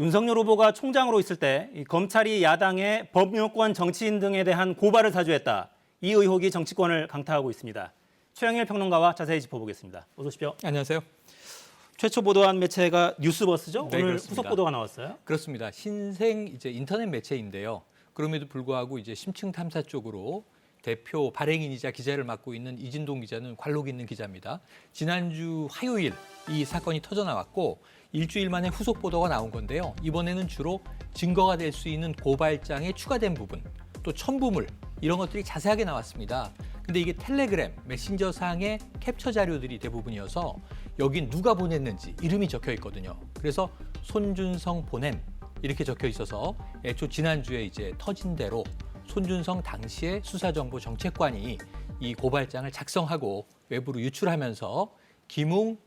윤석열 후보가 총장으로 있을 때 이 검찰이 야당의 법무권 정치인 등에 대한 고발을 사주했다. 이 의혹이 정치권을 강타하고 있습니다. 최영일 평론가와 자세히 짚어보겠습니다. 어서 오십시오. 안녕하세요. 최초 보도한 매체가 뉴스버스죠? 네, 오늘 그렇습니다. 후속 보도가 나왔어요? 그렇습니다. 신생 이제 인터넷 매체인데요. 그럼에도 불구하고 이제 심층 탐사 쪽으로 대표 발행인이자 기자를 맡고 있는 이진동 기자는 관록 있는 기자입니다. 지난주 화요일 이 사건이 터져 나왔고 일주일 만에 후속 보도가 나온 건데요. 이번에는 주로 증거가 될 수 있는 고발장에 추가된 부분, 또 첨부물 이런 것들이 자세하게 나왔습니다. 근데 이게 텔레그램, 메신저상의 캡처 자료들이 대부분이어서 여긴 누가 보냈는지 이름이 적혀 있거든요. 그래서 손준성 보냄 이렇게 적혀 있어서 애초 지난주에 이제 터진 대로 손준성 당시의 수사정보정책관이 이 고발장을 작성하고 외부로 유출하면서 김웅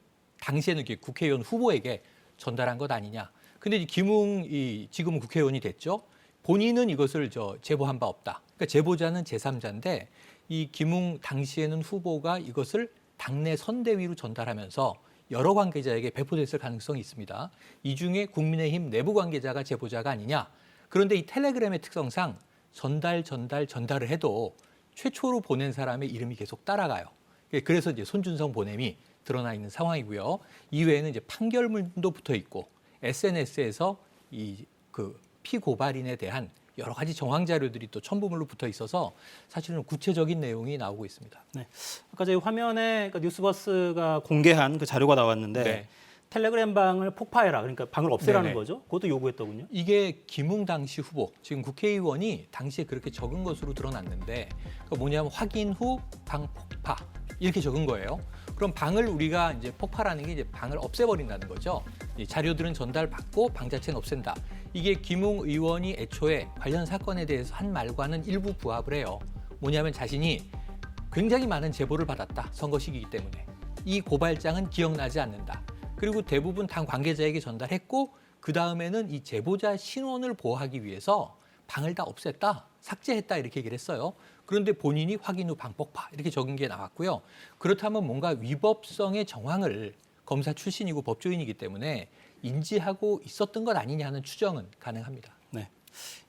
당시에는 국회의원 후보에게 전달한 것 아니냐. 근데 이 김웅이 지금은 국회의원이 됐죠. 본인은 이것을 제보한 바 없다. 그러니까 제보자는 제3자인데 이 김웅 당시에는 후보가 이것을 당내 선대위로 전달하면서 여러 관계자에게 배포됐을 가능성이 있습니다. 이 중에 국민의힘 내부 관계자가 제보자가 아니냐. 그런데 이 텔레그램의 특성상 전달을 해도 최초로 보낸 사람의 이름이 계속 따라가요. 그래서 이제 손준성 보냄이 드러나 있는 상황이고요. 이외에는 이제 판결문도 붙어 있고 SNS에서 이 피고발인에 대한 여러 가지 정황 자료들이 또 첨부물로 붙어 있어서 사실은 구체적인 내용이 나오고 있습니다. 네. 아까 저희 화면에 뉴스버스가 공개한 그 자료가 나왔는데 네. 텔레그램 방을 폭파해라. 그러니까 방을 없애라는 네네. 거죠. 그것도 요구했더군요. 이게 김웅 당시 후보, 지금 국회의원이 당시에 그렇게 적은 것으로 드러났는데 그러니까 뭐냐면 확인 후 방 폭파 이렇게 적은 거예요. 그럼 방을 우리가 이제 폭파라는 게 이제 방을 없애버린다는 거죠. 이 자료들은 전달받고 방 자체는 없앤다. 이게 김웅 의원이 애초에 관련 사건에 대해서 한 말과는 일부 부합을 해요. 뭐냐면 자신이 굉장히 많은 제보를 받았다. 선거 시기이기 때문에. 이 고발장은 기억나지 않는다. 그리고 대부분 당 관계자에게 전달했고 그다음에는 이 제보자 신원을 보호하기 위해서 방을 다 없앴다, 삭제했다 이렇게 얘기를 했어요. 그런데 본인이 확인 후 방 폭파 이렇게 적은 게 나왔고요. 그렇다면 뭔가 위법성의 정황을 검사 출신이고 법조인이기 때문에 인지하고 있었던 것 아니냐 하는 추정은 가능합니다. 네.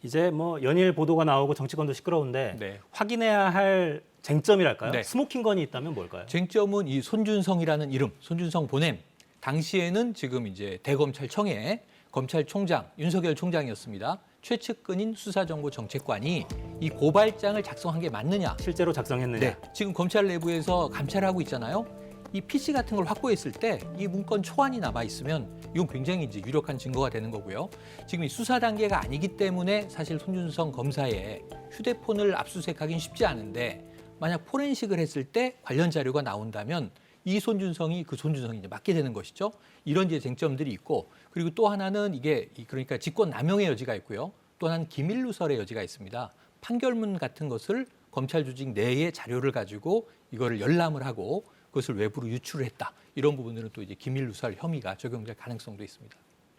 이제 뭐 연일 보도가 나오고 정치권도 시끄러운데 네. 확인해야 할 쟁점이랄까요? 네. 스모킹건이 있다면 뭘까요? 쟁점은 이 손준성이라는 이름, 손준성 보냄. 당시에는 지금 이제 대검찰청의 검찰총장 윤석열 총장이었습니다. 최측근인 수사정보정책관이 이 고발장을 작성한 게 맞느냐? 실제로 작성했느냐? 네. 지금 검찰 내부에서 감찰을 하고 있잖아요. 이 PC 같은 걸 확보했을 때 이 문건 초안이 남아 있으면 이건 굉장히 이제 유력한 증거가 되는 거고요. 지금 이 수사 단계가 아니기 때문에 사실 손준성 검사의 휴대폰을 압수수색하기는 쉽지 않은데 만약 포렌식을 했을 때 관련 자료가 나온다면 이 손준성이 그 손준성이 이제 맞게 되는 것이죠. 이런 이제 쟁점들이 있고 그리고 또 하나는 이게 그러니까 직권 남용의 여지가 있고요. 또 하나는 기밀 누설의 여지가 있습니다. 판결문 같은 것을 검찰 조직 내의 자료를 가지고 이거를 열람을 하고 그것을 외부로 유출을 했다. 이런 부분들은 또 이제 기밀 누설 혐의가 적용될 가능성도 있습니다.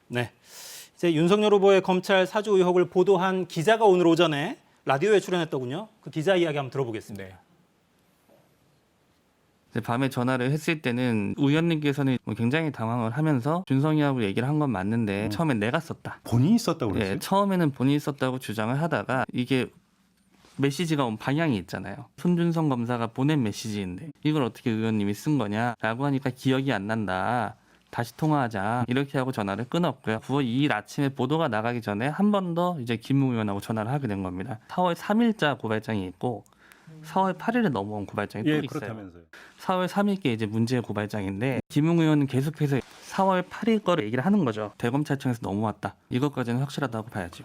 네. 이제 윤석열 후보의 검찰 사주 의혹을 보도한 기자가 오늘 오전에 라디오에 출연했더군요. 그 기자 이야기 한번 들어보겠습니다. 네. 밤에 전화를 했을 때는 의원님께서는 굉장히 당황을 하면서 준성이하고 얘기를 한 건 맞는데 처음엔 내가 썼다. 본인이 썼다고 그랬어요? 네, 처음에는 본인이 썼다고 주장을 하다가 이게 메시지가 온 방향이 있잖아요. 손준성 검사가 보낸 메시지인데 이걸 어떻게 의원님이 쓴 거냐라고 하니까 기억이 안 난다. 다시 통화하자. 이렇게 하고 전화를 끊었고요. 9월 2일 아침에 보도가 나가기 전에 한 번 더 이제 김웅 의원하고 전화를 하게 된 겁니다. 4월 3일자 고발장이 있고 4월 8일에 넘어온 고발장이 또 있어요. 그렇다면서요. 4월 3일께 이제 문제의 고발장인데 김웅 의원은 계속해서 4월 8일 거를 얘기를 하는 거죠. 대검찰청에서 넘어왔다. 이것까지는 확실하다고 봐야죠.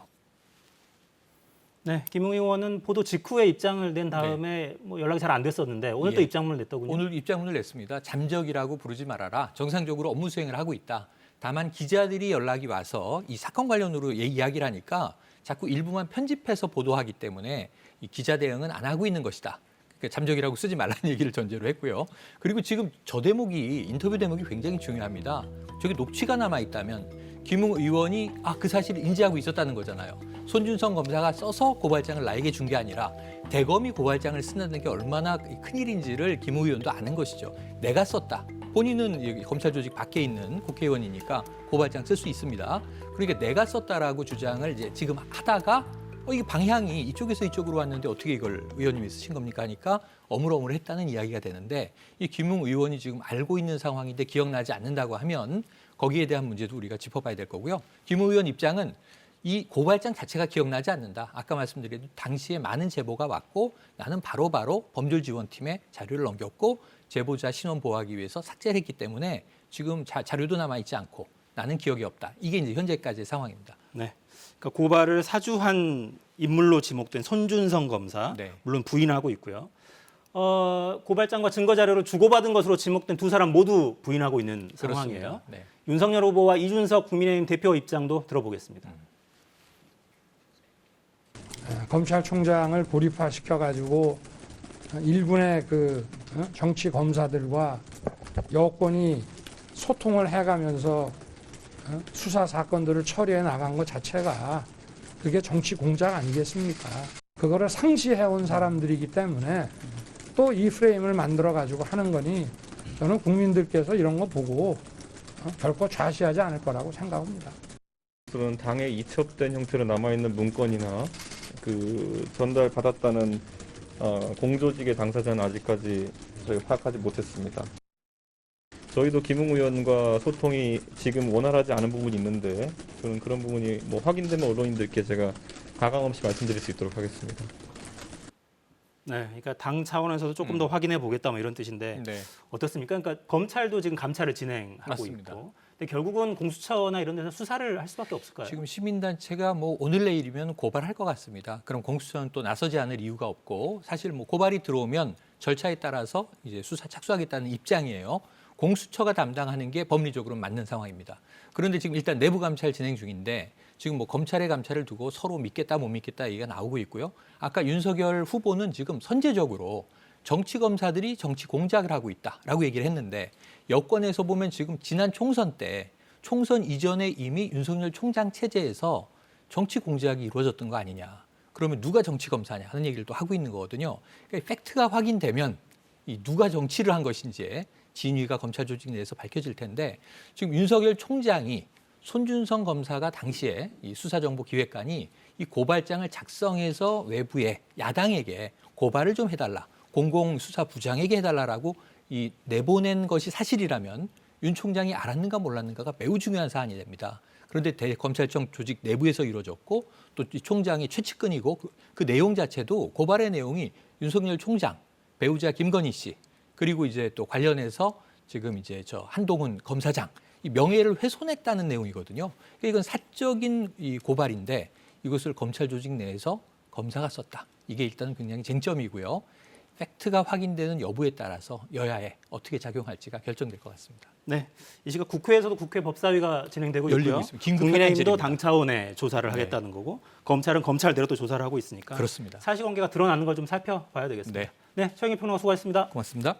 네, 김웅 의원은 보도 직후에 입장을 낸 다음에 뭐 연락이 잘 안 됐었는데 오늘 또 예. 입장문을 냈더군요. 오늘 입장문을 냈습니다. 잠적이라고 부르지 말아라. 정상적으로 업무 수행을 하고 있다. 다만 기자들이 연락이 와서 이 사건 관련으로 이야기를 하니까 자꾸 일부만 편집해서 보도하기 때문에 이 기자 대응은 안 하고 있는 것이다. 그러니까 잠적이라고 쓰지 말라는 얘기를 전제로 했고요. 그리고 지금 저 대목이 인터뷰 대목이 굉장히 중요합니다. 저기 녹취가 남아 있다면 김웅 의원이 그 사실을 인지하고 있었다는 거잖아요. 손준성 검사가 써서 고발장을 나에게 준 게 아니라 대검이 고발장을 쓴다는 게 얼마나 큰일인지를 김웅 의원도 아는 것이죠. 내가 썼다. 본인은 여기 검찰 조직 밖에 있는 국회의원이니까 고발장 쓸 수 있습니다. 그러니까 내가 썼다라고 주장을 이제 지금 하다가 이게 방향이 이쪽에서 이쪽으로 왔는데 어떻게 이걸 의원님이 쓰신 겁니까 하니까 어물어물했다는 이야기가 되는데 이 김웅 의원이 지금 알고 있는 상황인데 기억나지 않는다고 하면 거기에 대한 문제도 우리가 짚어봐야 될 거고요. 김웅 의원 입장은 이 고발장 자체가 기억나지 않는다. 아까 말씀드린 당시에 많은 제보가 왔고 나는 바로바로 범죄지원팀에 자료를 넘겼고 제보자 신원 보호하기 위해서 삭제를 했기 때문에 지금 자료도 남아있지 않고 나는 기억이 없다. 이게 이제 현재까지의 상황입니다. 네. 그러니까 고발을 사주한 인물로 지목된 손준성 검사, 네. 물론 부인하고 있고요. 고발장과 증거 자료를 주고받은 것으로 지목된 두 사람 모두 부인하고 있는 상황이에요. 그렇습니다. 네. 윤석열 후보와 이준석 국민의힘 대표 입장도 들어보겠습니다. 검찰총장을 고립화시켜가지고 일군의 그 정치 검사들과 여권이 소통을 해가면서 수사 사건들을 처리해 나간 것 자체가 그게 정치 공작 아니겠습니까? 그거를 상시해온 사람들이기 때문에 또 이 프레임을 만들어가지고 하는 거니 저는 국민들께서 이런 거 보고 결코 좌시하지 않을 거라고 생각합니다. 그런 당에 이첩된 형태로 남아있는 문건이나 그 전달받았다는 공조직의 당사자는 아직까지 저희가 파악하지 못했습니다. 저희도 김웅 의원과 소통이 지금 원활하지 않은 부분이 있는데 저는 그런 부분이 뭐 확인되면 언론인들께 제가 가감없이 말씀드릴 수 있도록 하겠습니다. 네, 그러니까 당 차원에서도 조금 더 확인해 보겠다 뭐 이런 뜻인데 네. 어떻습니까? 그러니까 검찰도 지금 감찰을 진행하고 맞습니다. 있고, 근데 결국은 공수처나 이런 데서 수사를 할 수밖에 없을까요? 지금 시민단체가 뭐 오늘 내일이면 고발할 것 같습니다. 그럼 공수처는 또 나서지 않을 이유가 없고 사실 뭐 고발이 들어오면 절차에 따라서 이제 수사 착수하겠다는 입장이에요. 공수처가 담당하는 게 법리적으로 맞는 상황입니다. 그런데 지금 일단 내부 감찰 진행 중인데 지금 뭐 검찰의 감찰을 두고 서로 믿겠다 못 믿겠다 얘기가 나오고 있고요. 아까 윤석열 후보는 지금 선제적으로 정치 검사들이 정치 공작을 하고 있다라고 얘기를 했는데 여권에서 보면 지금 지난 총선 때 총선 이전에 이미 윤석열 총장 체제에서 정치 공작이 이루어졌던 거 아니냐. 그러면 누가 정치 검사냐 하는 얘기를 또 하고 있는 거거든요. 그러니까 팩트가 확인되면 이 누가 정치를 한 것인지 진위가 검찰 조직 내에서 밝혀질 텐데 지금 윤석열 총장이 손준성 검사가 당시에 이 수사정보기획관이 이 고발장을 작성해서 외부에 야당에게 고발을 좀 해달라. 공공수사부장에게 해달라라고 이 내보낸 것이 사실이라면 윤 총장이 알았는가 몰랐는가가 매우 중요한 사안이 됩니다. 그런데 대검찰청 조직 내부에서 이루어졌고 또 이 총장이 최측근이고 그 내용 자체도 고발의 내용이 윤석열 총장, 배우자 김건희 씨 그리고 이제 또 관련해서 지금 이제 저 한동훈 검사장 이 명예를 훼손했다는 내용이거든요. 그러니까 이건 사적인 이 고발인데 이것을 검찰 조직 내에서 검사가 썼다. 이게 일단 굉장히 쟁점이고요. 팩트가 확인되는 여부에 따라서 여야에 어떻게 작용할지가 결정될 것 같습니다. 네, 이 시각 국회에서도 국회 법사위가 진행되고 열리고 있고요. 있습니다. 긴급 국민의힘도 현안질입니다. 당 차원의 조사를 네. 하겠다는 거고, 검찰은 검찰대로 또 조사를 하고 있으니까 그렇습니다. 사실관계가 드러나는 걸 좀 살펴봐야 되겠습니다. 네. 네, 최영희 평론가 수고하셨습니다. 고맙습니다.